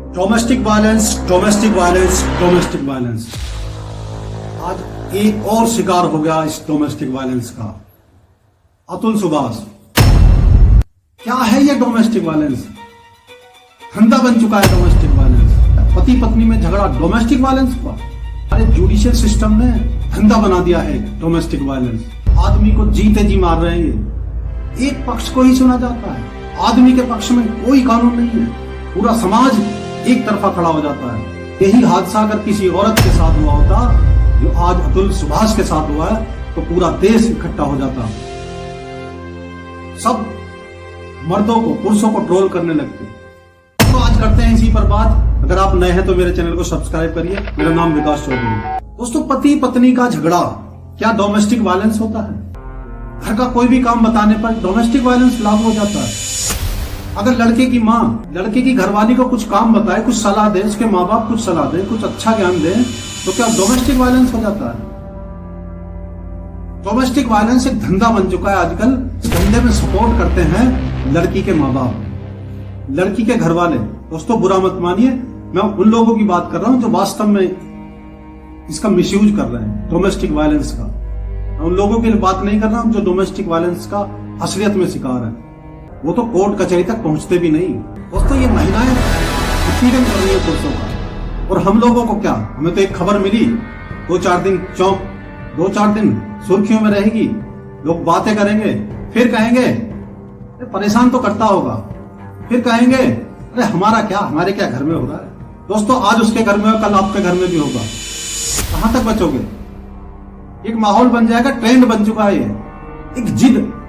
Domestic violence, domestic violence, domestic violence. आज एक और शिकार हो गया इस डोमेस्टिक वायलेंस का, अतुल सुभाष। क्या है ये डोमेस्टिक वायलेंस? धंधा बन चुका है डोमेस्टिक वायलेंस। पति पत्नी में झगड़ा डोमेस्टिक वायलेंस हुआ। अरे जुडिशियल सिस्टम ने धंधा बना दिया है डोमेस्टिक वायलेंस। आदमी को जीते जी मार रहे हैं ये। एक पक्ष को ही सुना जाता है, आदमी के पक्ष में कोई कानून नहीं है। पूरा समाज एक तरफा खड़ा हो जाता है। यही हादसा अगर किसी औरत के साथ हुआ होता, जो आज अतुल सुभाष के साथ हुआ है, तो पूरा देश इकट्ठा हो जाता। सब मर्दों को, पुरुषों को ट्रोल करने लगते। तो आज करते हैं इसी पर बात। अगर आप नए हैं तो मेरे चैनल को सब्सक्राइब करिए। मेरा नाम विकास चौधरी। दोस्तों, पति पत्नी का झगड़ा क्या डोमेस्टिक वायलेंस होता है? घर का कोई भी काम बताने पर डोमेस्टिक वायलेंस लागू हो जाता है। अगर लड़के की माँ लड़के की घरवाली को कुछ काम बताए, कुछ सलाह दे, उसके माँ बाप कुछ सलाह दे, कुछ अच्छा ज्ञान दे, तो क्या डोमेस्टिक वायलेंस हो जाता है? डोमेस्टिक वायलेंस एक धंधा बन चुका है आजकल। इस धंधे में सपोर्ट करते हैं लड़की के माँ बाप, लड़की के घर वाले। दोस्तों, बुरा मत मानिए, मैं उन लोगों की बात कर रहा हूं जो वास्तव में इसका मिसयूज कर रहे हैं, डोमेस्टिक वायलेंस का। मैं उन लोगों की बात नहीं कर रहा हूं जो डोमेस्टिक वायलेंस का असलियत में शिकार है। वो तो कोर्ट कचहरी तक पहुंचते भी नहीं। दोस्तों, ये महिलाएं उत्पीड़न कर रही है पुरुषों का, और हम लोगों को क्या? हमें तो एक खबर मिली, 2-4 दिन सुर्खियों में रहेगी, लोग बातें करेंगे, फिर कहेंगे परेशान तो करता होगा, फिर कहेंगे अरे हमारा क्या, हमारे क्या घर में हो रहा है। दोस्तों, आज उसके घर में, कल आपके घर में भी होगा। कहां तक बचोगे? एक माहौल बन जाएगा, ट्रेंड बन चुका है ये।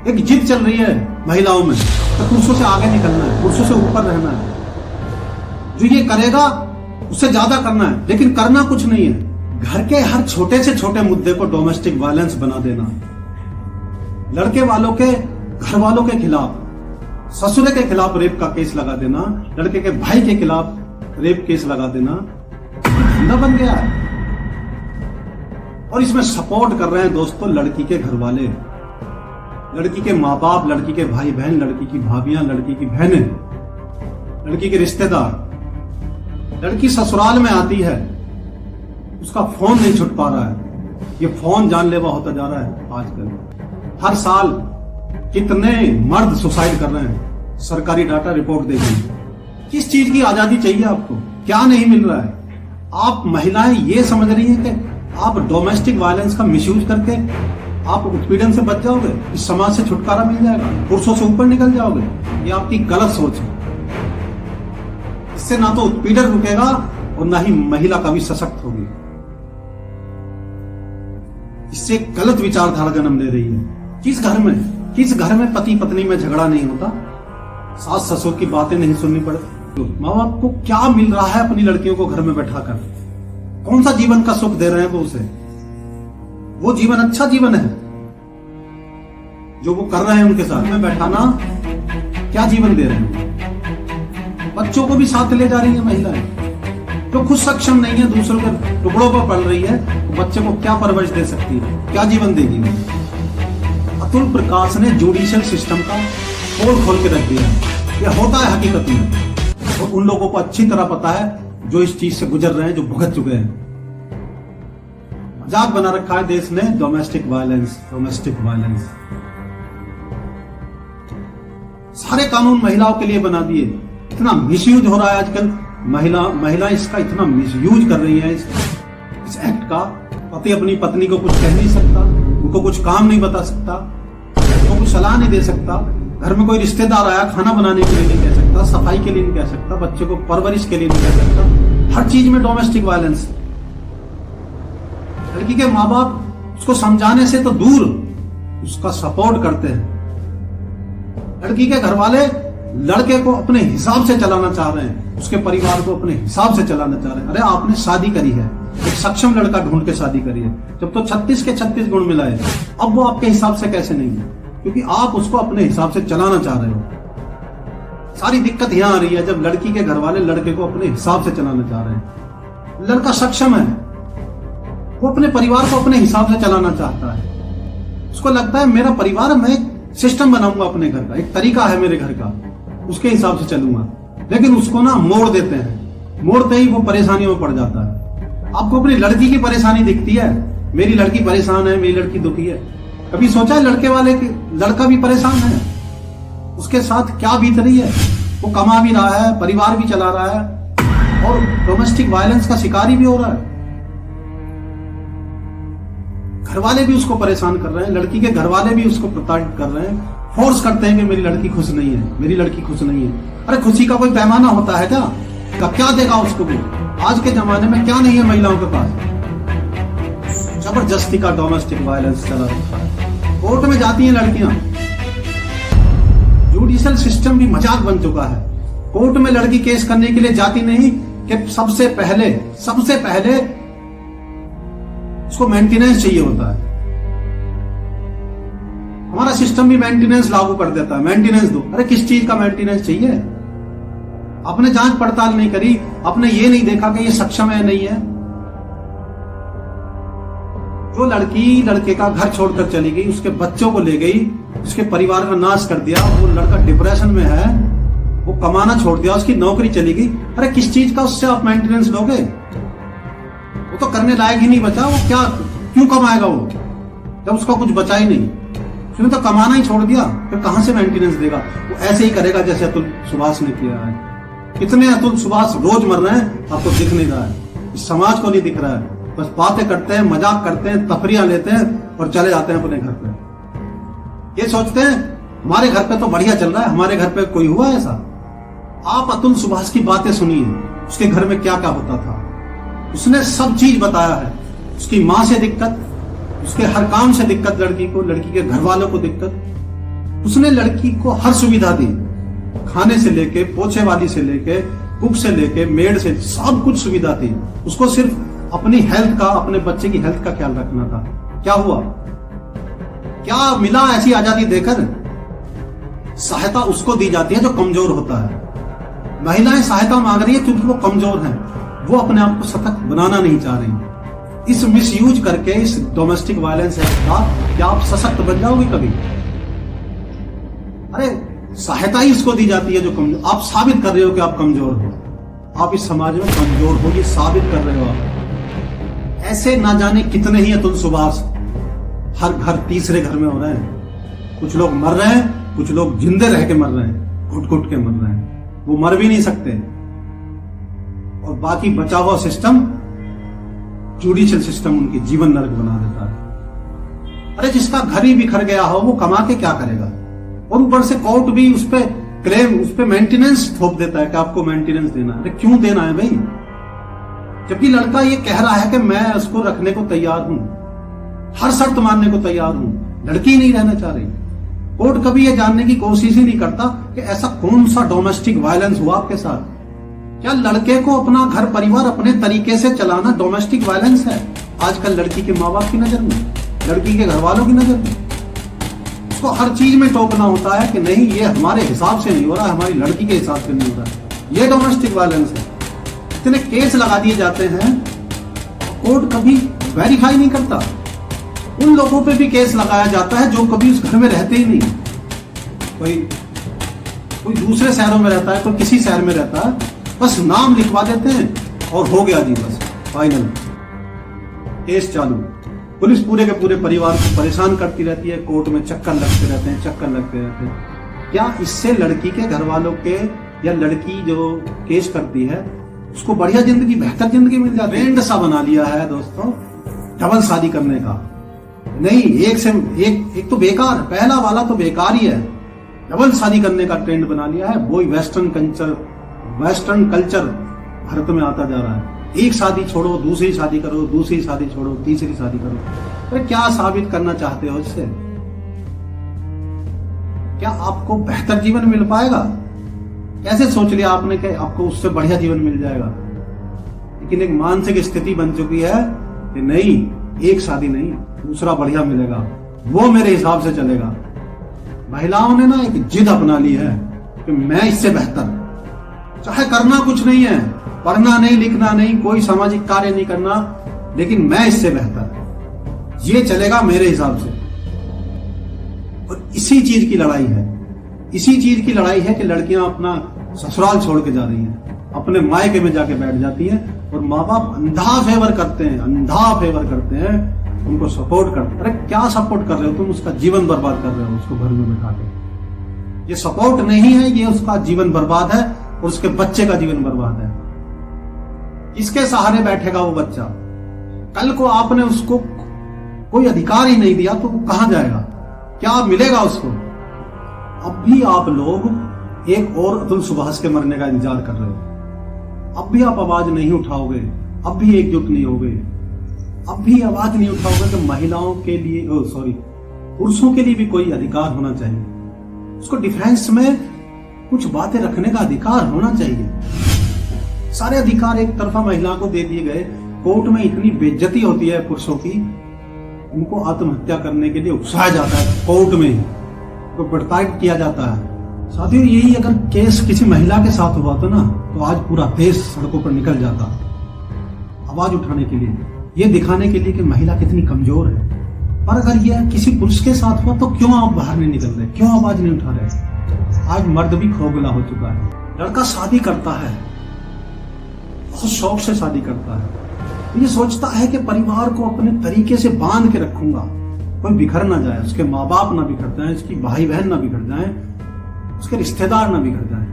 एक जिद चल रही है महिलाओं में, तो पुरुषों से आगे निकलना है, पुरुषों से ऊपर रहना है। जो ये करेगा उससे ज्यादा करना है, लेकिन करना कुछ नहीं है। घर के हर छोटे से छोटे मुद्दे को डोमेस्टिक वायलेंस बना देना। लड़के वालों के घर वालों के खिलाफ, ससुरे के खिलाफ रेप का केस लगा देना, लड़के के भाई के खिलाफ रेप केस लगा देना, धंधा बन गया है। और इसमें सपोर्ट कर रहे हैं दोस्तों लड़की के घर वाले, लड़की के माँ बाप, लड़की के भाई बहन, लड़की की भाभियां, लड़की की बहनें, लड़की के रिश्तेदार। लड़की ससुराल में आती है, उसका फोन नहीं छूट पा रहा है। ये फोन जानलेवा होता जा रहा है आजकल। हर साल कितने मर्द सुसाइड कर रहे हैं, सरकारी डाटा रिपोर्ट देगी। किस चीज की आजादी चाहिए आपको? क्या नहीं मिल रहा है? आप महिलाएं ये समझ रही हैं कि आप डोमेस्टिक वायलेंस का मिसयूज करके आप उत्पीड़न से बच जाओगे, इस समाज से छुटकारा मिल जाएगा, पुरुषों से ऊपर निकल जाओगे। ये आपकी गलत सोच है। इससे ना तो उत्पीड़न रुकेगा और ना ही महिला कभी सशक्त होगी। इससे गलत विचारधारा जन्म ले रही है। किस घर में पति पत्नी में झगड़ा नहीं होता, सास ससुर की बातें नहीं सुननी पड़ती। माँ बाप को क्या मिल रहा है अपनी लड़कियों को घर में बैठाकर? कौन सा जीवन का सुख दे रहे हैं वो उसे? वो जीवन अच्छा जीवन है जो वो कर रहे हैं उनके साथ में बैठाना? क्या जीवन दे रहे हैं? बच्चों को भी साथ ले जा रही है महिलाएं जो खुद सक्षम नहीं है, दूसरों के टुकड़ों पर पल रही है, तो बच्चे को क्या परवरिश दे सकती है, क्या जीवन देगी वो? अतुल प्रकाश ने जुडिशियल सिस्टम का पोल खोल के रख दिया। यह होता है हकीकत में, और उन लोगों को अच्छी तरह पता है जो इस चीज से गुजर रहे हैं, जो भुगत चुके हैं। मजाक बना रखा है देश ने डोमेस्टिक वायलेंस, डोमेस्टिक वायलेंस। सारे कानून महिलाओं के लिए बना दिए। इतना मिसयूज हो रहा है आजकल। महिला इसका इतना मिसयूज कर रही है इस एक्ट का। पति अपनी पत्नी को कुछ कह नहीं सकता, उनको कुछ काम नहीं बता सकता, उनको कुछ सलाह नहीं दे सकता। घर में कोई रिश्तेदार आया, खाना बनाने के लिए नहीं कह सकता, सफाई के लिए नहीं कह सकता, बच्चे को परवरिश के लिए नहीं कह सकता। हर चीज में डोमेस्टिक वायलेंस। लड़की के माँ बाप उसको समझाने से तो दूर उसका सपोर्ट करते हैं। लड़की के घर वाले लड़के को अपने हिसाब से चलाना चाह रहे हैं, उसके परिवार को अपने हिसाब से चलाना चाह रहे हैं। अरे आपने शादी करी है, एक सक्षम लड़का ढूंढ के शादी करी है, जब तो 36 के 36 गुण मिलाए, अब वो आपके हिसाब से कैसे नहीं है? क्योंकि आप उसको अपने हिसाब से चलाना चाह रहे हो। सारी दिक्कत यहां आ रही है जब लड़की के घर वाले लड़के को अपने हिसाब से चलाना चाह रहे हैं। लड़का सक्षम है, वो अपने परिवार को अपने हिसाब से चलाना चाहता है। उसको लगता है मेरा परिवार, मैं एक सिस्टम बनाऊंगा अपने घर का, एक तरीका है मेरे घर का, उसके हिसाब से चलूंगा। लेकिन उसको ना मोड़ देते हैं, मोड़ते ही वो परेशानियों में पड़ जाता है। आपको अपनी लड़की की परेशानी दिखती है, मेरी लड़की परेशान है, मेरी लड़की दुखी है। कभी सोचा है लड़के वाले के लड़का भी परेशान है, उसके साथ क्या बीत रही है? वो कमा भी रहा है, परिवार भी चला रहा है और डोमेस्टिक वायलेंस का शिकारी भी हो रहा है। घर वाले भी उसको परेशान कर रहे हैं, लड़की के घर वाले भी उसको प्रताड़ित कर रहे हैं, फोर्स करते हैं कि मेरी लड़की खुश नहीं है, मेरी लड़की खुश नहीं है। अरे खुशी का कोई पैमाना होता है क्या? क्या देगा उसको भी? आज के जमाने में क्या नहीं है महिलाओं के पास? जबरदस्ती का डोमेस्टिक वायलेंस चला रखा है। कोर्ट में जाती हैं लड़कियां, जुडिशियल सिस्टम भी मजाक बन चुका है। कोर्ट में लड़की केस करने के लिए जाती नहीं कि सबसे पहले उसको मेंटेनेंस चाहिए होता है। हमारा सिस्टम भी मेंटेनेंस लागू कर देता है, मेंटेनेंस दो। अरे किस चीज का मेंटेनेंस चाहिए? आपने जांच पड़ताल नहीं करी, आपने ये नहीं देखा कि ये सक्षम है नहीं है। जो लड़की लड़के का घर छोड़कर चली गई, उसके बच्चों को ले गई, उसके परिवार का नाश कर दिया, वो लड़का डिप्रेशन में है, वो कमाना छोड़ दिया, उसकी नौकरी चली गई। अरे किस चीज का उससे आप मेंटेनेंस लोगे? वो तो करने लायक ही नहीं बचा। वो क्या क्यों कमाएगा वो जब उसका कुछ बचा ही नहीं? उसने तो कमाना ही छोड़ दिया, फिर कहां से मेंटेनेंस देगा? वो ऐसे ही करेगा जैसे अतुल सुभाष ने किया है। कितने अतुल सुभाष रोज मर रहे हैं, आपको दिख नहीं रहा है, इस समाज को नहीं दिख रहा है। बस बातें करते हैं, मजाक करते हैं, तफरियां लेते हैं और चले जाते हैं अपने घर पे। ये सोचते हैं हमारे घर पे तो बढ़िया चल रहा है, हमारे घर पे कोई हुआ ऐसा? आप अतुल सुभाष की बातें सुनिए, उसके घर में क्या क्या होता था। उसने सब चीज बताया है। उसकी माँ से दिक्कत, उसके हर काम से दिक्कत, लड़की को, लड़की के घर वालों को दिक्कत। उसने लड़की को हर सुविधा दी, खाने से लेके, पोछे वाली से लेके, कुक से लेके, मेड से, सब कुछ सुविधा थी। उसको सिर्फ अपनी हेल्थ का, अपने बच्चे की हेल्थ का ख्याल रखना था। क्या हुआ? क्या मिला ऐसी आजादी देकर? सहायता उसको दी जाती है जो कमजोर होता है। महिलाएं सहायता मांग रही है क्योंकि वो कमजोर हैं, वो अपने आप को सतर्क बनाना नहीं चाह रही। इस मिसयूज करके, इस डोमेस्टिक वायलेंस एक्ट का, क्या आप सशक्त बन जाओगे कभी? अरे सहायता ही इसको दी जाती है जो कमजोर। आप साबित कर रहे हो कि आप कमजोर हो, आप इस समाज में कमजोर हो, ये साबित कर रहे हो आप। ऐसे ना जाने कितने ही अतुल सुभाष हर घर, तीसरे घर में हो रहे हैं। कुछ लोग मर रहे हैं, कुछ लोग जिंदे रह के मर रहे हैं, घुट घुट के मर रहे हैं। वो मर भी नहीं सकते। और बाकी बचा हुआ सिस्टम, जुडिशियल सिस्टम, उनकी जीवन नरक बना देता है। अरे जिसका घर ही बिखर गया हो, वो कमा के क्या करेगा? और ऊपर से कोर्ट भी उस पर क्लेम, उस पर मेंटेनेंस थोप देता है कि आपको मेंटेनेंस देना है। अरे क्यों देना है भाई? जबकि लड़का ये कह रहा है कि मैं उसको रखने को तैयार हूं, हर शर्त मानने को तैयार हूं, लड़की नहीं रहना चाह रही। कोर्ट कभी ये जानने की कोशिश ही नहीं करता कि ऐसा कौन सा डोमेस्टिक वायलेंस हुआ आपके साथ। क्या लड़के को अपना घर परिवार अपने तरीके से चलाना डोमेस्टिक वायलेंस है? आजकल लड़की के माँ बाप की नजर में, लड़की के घर वालों की नजर में उसको हर चीज में टोकना होता है कि नहीं, ये हमारे हिसाब से नहीं हो रहा, हमारी लड़की के हिसाब से नहीं हो रहा। ये डोमेस्टिक वायलेंस है। इतने केस लगा दिए जाते हैं, कोर्ट कभी वेरीफाई नहीं करता। उन लोगों पे भी केस लगाया जाता है जो कभी उस घर में रहते ही नहीं। कोई दूसरे शहरों में रहता है, कोई किसी शहर में रहता है, बस नाम लिखवा देते हैं और हो गया जी, बस फाइनल केस चालू। पुलिस पूरे के पूरे परिवार को परेशान करती रहती है, कोर्ट में चक्कर लगते रहते हैं। क्या इससे लड़की के घर वालों के, या लड़की जो केस करती है, उसको बढ़िया जिंदगी, बेहतर जिंदगी मिल जाती है? ट्रेंड सा बना लिया है दोस्तों डबल शादी करने का। नहीं, एक से एक तो बेकार, पहला वाला तो बेकार ही है। डबल शादी करने का ट्रेंड बना लिया है। वही वेस्टर्न कल्चर भारत में आता जा रहा है। एक शादी छोड़ो, दूसरी शादी करो, दूसरी शादी छोड़ो, तीसरी शादी करो। अरे क्या साबित करना चाहते हो इससे? क्या आपको बेहतर जीवन मिल पाएगा? कैसे सोच लिया आपने कि आपको उससे बढ़िया जीवन मिल जाएगा? लेकिन एक मानसिक स्थिति बन चुकी है कि नहीं, एक शादी नहीं, दूसरा बढ़िया मिलेगा, वो मेरे हिसाब से चलेगा। महिलाओं ने ना एक जिद अपना ली है कि मैं इससे बेहतर, चाहे करना कुछ नहीं है, पढ़ना नहीं, लिखना नहीं, कोई सामाजिक कार्य नहीं करना, लेकिन मैं इससे बेहतर, ये चलेगा मेरे हिसाब से। और इसी चीज की लड़ाई है, इसी चीज की लड़ाई है कि लड़कियां अपना ससुराल छोड़ के जा रही हैं। अपने मायके में जाके बैठ जाती हैं और माँ बाप अंधा फेवर करते हैं, अंधा फेवर करते हैं, उनको सपोर्ट करते हैं। अरे क्या सपोर्ट कर रहे हो तुम? उसका जीवन बर्बाद कर रहे हो उसको घर में बैठा के। ये सपोर्ट नहीं है, ये उसका जीवन बर्बाद है और उसके बच्चे का जीवन बर्बाद है। किसके सहारे बैठेगा वो बच्चा? कल को आपने उसको कोई अधिकार ही नहीं दिया तो वो कहां जाएगा? क्या मिलेगा उसको? अब भी आप लोग एक और अतुल सुभाष के मरने का इंतजार कर रहे हो। अब भी आप आवाज नहीं उठाओगे, अब भी एकजुट नहीं होगे, अब भी आवाज नहीं उठाओगे कि महिलाओं के लिए पुरुषों के लिए भी कोई अधिकार होना चाहिए। उसको डिफेंस में कुछ बातें रखने का अधिकार होना चाहिए। सारे अधिकार एक तरफा महिलाओं को दे दिए गए। कोर्ट में इतनी बेइज्जती होती है पुरुषों की, उनको आत्महत्या करने के लिए उकसाया जाता है, कोर्ट में उनको प्रताड़ित किया जाता है। साथियों, यही अगर केस किसी महिला के साथ हुआ तो ना, तो आज पूरा देश सड़कों पर निकल जाता आवाज उठाने के लिए, ये दिखाने के लिए कि महिला कितनी कमजोर है। पर अगर ये किसी पुरुष के साथ हुआ तो क्यों आप बाहर नहीं निकल रहे, क्यों आवाज नहीं उठा रहे? आज मर्द भी खोखला हो चुका है। लड़का शादी करता है, बहुत शौक से शादी करता है, ये सोचता है कि परिवार को अपने तरीके से बांध के रखूंगा, कोई बिखर ना जाए, उसके माँ बाप ना बिखर जाए, उसकी भाई बहन ना बिखर जाए, उसके रिश्तेदार ना बिखर जाए।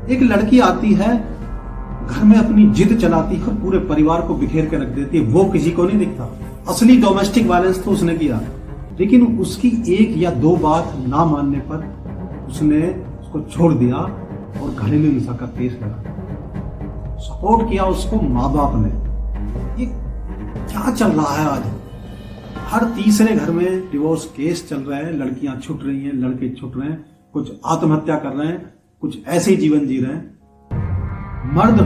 एक लड़की आती है, घर में अपनी जिद चलाती है और पूरे परिवार को बिखेर के रख देती है। वो किसी को नहीं दिखता। असली डोमेस्टिक वायलेंस तो उसने किया, लेकिन उसकी एक या दो बात ना मानने पर उसने उसको छोड़ दिया और घरेलू हिंसा का केस लगा। सपोर्ट किया उसको माँ बाप ने। ये क्या चल रहा है आज? हर तीसरे घर में डिवोर्स केस चल रहे हैं, लड़कियां छूट रही हैं, लड़के छूट रहे हैं, कुछ आत्महत्या कर रहे हैं, कुछ ऐसे ही जीवन जी रहे हैं। मर्द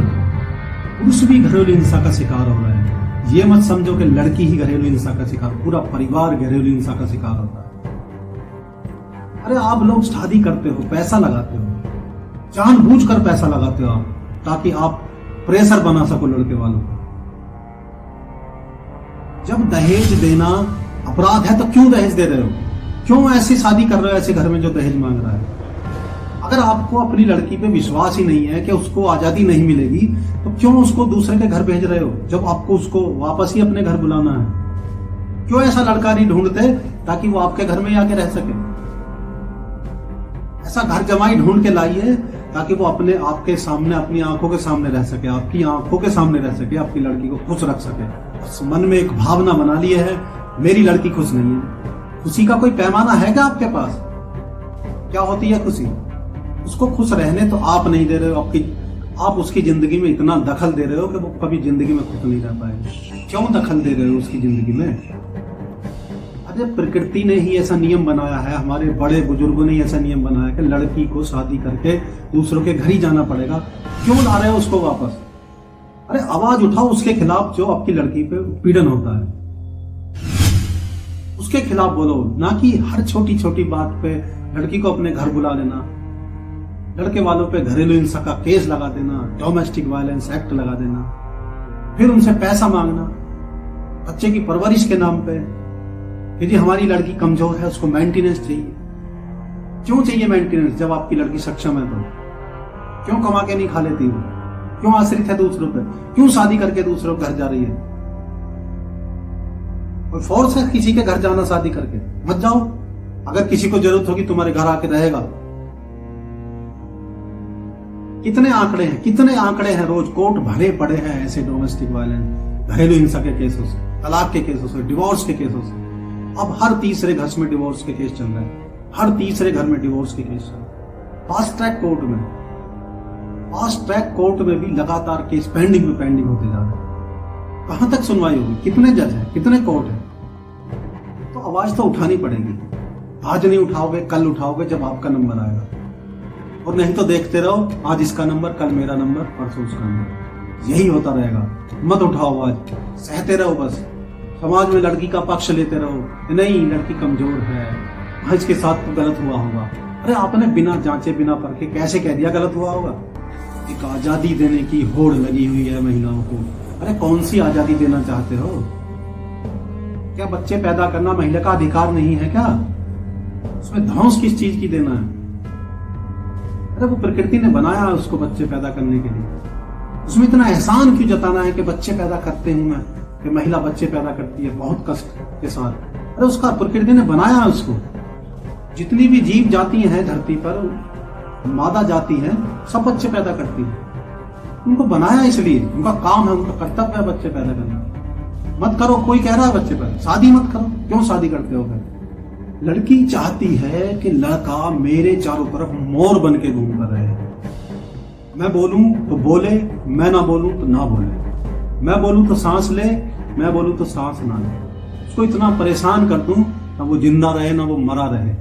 पुरुष भी घरेलू हिंसा का शिकार हो रहे हैं। ये मत समझो कि लड़की ही घरेलू हिंसा का शिकार, पूरा परिवार घरेलू हिंसा का शिकार होता है। अरे आप लोग शादी करते हो, पैसा लगाते हो, जानबूझकर पैसा लगाते हो आप, ताकि आप प्रेशर बना सको लड़के वालों को। जब दहेज देना अपराध है तो क्यों दहेज दे रहे हो? क्यों ऐसी शादी कर रहे हो ऐसे घर में जो दहेज मांग रहा है? अगर आपको अपनी लड़की पे विश्वास ही नहीं है कि उसको आजादी नहीं मिलेगी, तो क्यों उसको दूसरे के घर भेज रहे हो जब आपको उसको वापस ही अपने घर बुलाना है? क्यों ऐसा लड़का नहीं ढूंढते ताकि वो आपके घर में आके रह सके? ऐसा घर जमाई ढूंढ के लाइए ताकि वो अपने आपके सामने, अपनी आंखों के सामने रह सके, आपकी आंखों के सामने रह सके, आपकी लड़की को खुश रख सके। बस मन में एक भावना बना लिए है, मेरी लड़की खुश नहीं है। खुशी का कोई पैमाना है क्या आपके पास? क्या होती है खुशी? उसको खुश रहने तो आप नहीं दे रहे हो। आप उसकी जिंदगी में इतना दखल दे रहे हो कि वो कभी जिंदगी में खुश नहीं रह पाएगी। क्यों दखल दे रहे हो उसकी जिंदगी में? अरे प्रकृति ने ही ऐसा नियम बनाया है, हमारे बड़े बुजुर्गों ने ऐसा नियम बनाया कि लड़की को शादी करके दूसरों के घर ही जाना पड़ेगा। क्यों ला रहे हो उसको वापस? अरे आवाज उठाओ उसके खिलाफ जो आपकी लड़की पे पीड़न होता है, उसके खिलाफ बोलो, ना कि हर छोटी छोटी बात पे लड़की को अपने घर बुला लेना, लड़के वालों पे घरेलू हिंसा का केस लगा देना, डोमेस्टिक वायलेंस एक्ट लगा देना, फिर उनसे पैसा मांगना बच्चे की परवरिश के नाम पे कि जी हमारी लड़की कमजोर है, उसको मेंटेनेंस चाहिए। क्यों चाहिए मेंटेनेंस जब आपकी लड़की सक्षम है? तो क्यों कमा के नहीं खा लेती हो? क्यों आश्रित है दूसरों पर? क्यों शादी करके दूसरों के घर जा रही है? कोई फोर्स है किसी के घर जाना शादी करके? मत जाओ। अगर किसी को जरूरत होगी तुम्हारे घर आके रहेगा। कितने आंकड़े हैं रोज कोर्ट भरे पड़े हैं ऐसे डोमेस्टिक वायलेंस, घरेलू हिंसा के केसों से, तलाक के केसों से, डिवोर्स के केसों से। अब हर तीसरे घर में डिवोर्स के केस चल रहे हैं, हर तीसरे घर में डिवोर्स के केस चल रहे हैं। फास्ट ट्रैक कोर्ट में भी लगातार केस पेंडिंग होते जा रहे हैं। कहां तक सुनवाई होगी? कितने जज हैं, कितने कोर्ट हैं? तो आवाज तो उठानी पड़ेगी। आज नहीं उठाओगे, कल उठाओगे जब आपका नंबर आएगा, और नहीं तो देखते रहो, आज इसका नंबर, कल मेरा नंबर, परसों उसका नंबर, यही होता रहेगा। मत उठाओ आवाज, सहते रहो बस। समाज में लड़की का पक्ष लेते रहो, नहीं लड़की कमजोर है, इसके साथ तो गलत हुआ होगा। अरे आपने बिना जांचे बिना परखे कैसे कह दिया गलत हुआ होगा? एक आजादी देने की होड़ लगी हुई है महिलाओं को। अरे कौन सी आजादी देना चाहते हो? क्या बच्चे पैदा करना महिला का अधिकार नहीं है क्या? उसमें ध्वंस किस चीज की देना है? अरे वो प्रकृति ने बनाया उसको बच्चे पैदा करने के लिए। उसमें इतना एहसान क्यों जताना है कि बच्चे पैदा करते हूं मैं, कि महिला बच्चे पैदा करती है बहुत कष्ट के साथ। अरे उसका प्रकृति ने बनाया है उसको। जितनी भी जीव जाति हैं धरती पर, मादा जाति हैं, सब बच्चे पैदा करती है। उनको बनाया इसलिए, उनका काम है, उनका कर्तव्य है बच्चे पैदा करना। मत करो, कोई कह रहा है बच्चे पैदा, शादी मत करो, क्यों शादी करते हो फिर? लड़की चाहती है कि लड़का मेरे चारों तरफ मोर बन के घूमता रहे। मैं बोलूं तो बोले, मैं ना बोलूं तो ना बोले, मैं बोलूं तो सांस ले, मैं बोलूं तो सांस ना ले। उसको इतना परेशान कर दूं ना वो जिंदा रहे ना वो मरा रहे।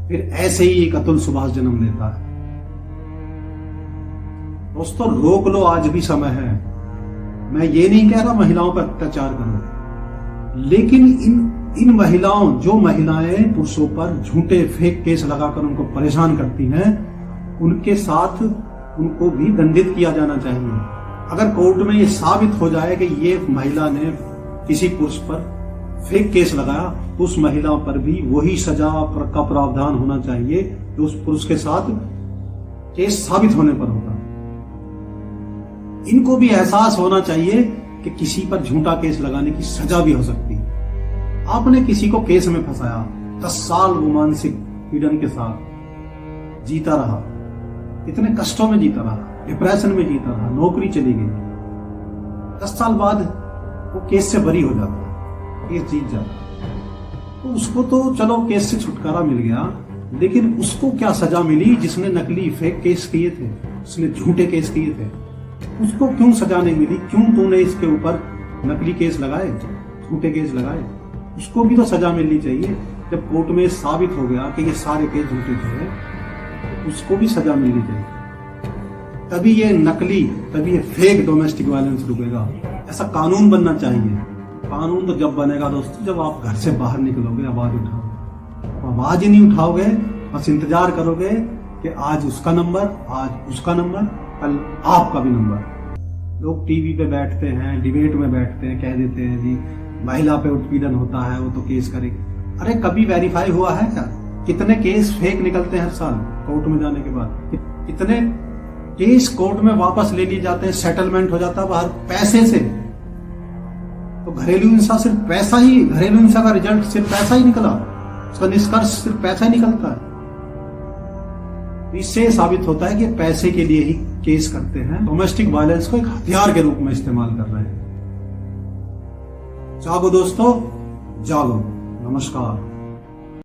फिर ऐसे ही एक अतुल सुभाष जन्म लेता है। दोस्तों रोक लो, आज भी समय है। मैं ये नहीं कह रहा महिलाओं पर अत्याचार करो, लेकिन इन महिलाओं, जो महिलाएं पुरुषों पर झूठे फेक केस लगाकर उनको परेशान करती हैं, उनके साथ उनको भी दंडित किया जाना चाहिए। अगर कोर्ट में ये साबित हो जाए कि ये महिला ने किसी पुरुष पर फेक केस लगाया, तो उस महिला पर भी वही सजा का प्रावधान होना चाहिए जो उस पुरुष के साथ केस साबित होने पर होता। इनको भी एहसास होना चाहिए कि किसी पर झूठा केस लगाने की सजा भी हो सकती है। आपने किसी को केस में फंसाया, 10 साल वो मानसिक पीड़न के साथ जीता रहा, इतने कष्टों में जीता रहा, डिप्रेशन में जीता रहा, नौकरी चली गई। 10 साल बाद वो केस से बरी हो जाता, केस जीत जाता, तो उसको तो चलो केस से छुटकारा मिल गया, लेकिन उसको क्या सजा मिली जिसने नकली फेक केस किए थे, उसने झूठे केस किए थे? उसको क्यों सजा नहीं मिली? क्यों तूने इसके ऊपर नकली केस लगाए, झूठे केस लगाए? उसको भी तो सजा मिलनी चाहिए। जब कोर्ट में साबित हो गया कि ये सारे केस झूठे थे, उसको भी सजा मिलनी चाहिए। तभी ये नकली, तभी ये फेक डोमेस्टिक वायलेंस रुकेगा। ऐसा कानून बनना चाहिए। कानून तो जब बनेगा दोस्तों, जब आप घर से बाहर निकलोगे, आवाज उठाओगे। आवाज ही नहीं उठाओगे, बस इंतजार करोगे कि आज उसका नंबर, आज उसका नंबर, कल आपका भी नंबर। लोग टीवी पे बैठते हैं, डिबेट में बैठते हैं, कह देते हैं जी महिला पे उत्पीड़न होता है, वो तो केस करेगी। अरे कभी वेरीफाई हुआ है क्या? कितने केस फेक निकलते हैं हर साल कोर्ट में जाने के बाद? कितने केस कोर्ट में वापस ले लिए जाते हैं, सेटलमेंट हो जाता है बाहर पैसे से। तो घरेलू हिंसा सिर्फ पैसा ही, घरेलू हिंसा का रिजल्ट सिर्फ पैसा ही निकला, उसका निष्कर्ष सिर्फ पैसा ही निकलता है। इससे साबित होता है कि पैसे के लिए ही केस करते हैं, डोमेस्टिक वायलेंस को एक हथियार के रूप में इस्तेमाल कर रहे हैं। जागो दोस्तों, जागो। नमस्कार।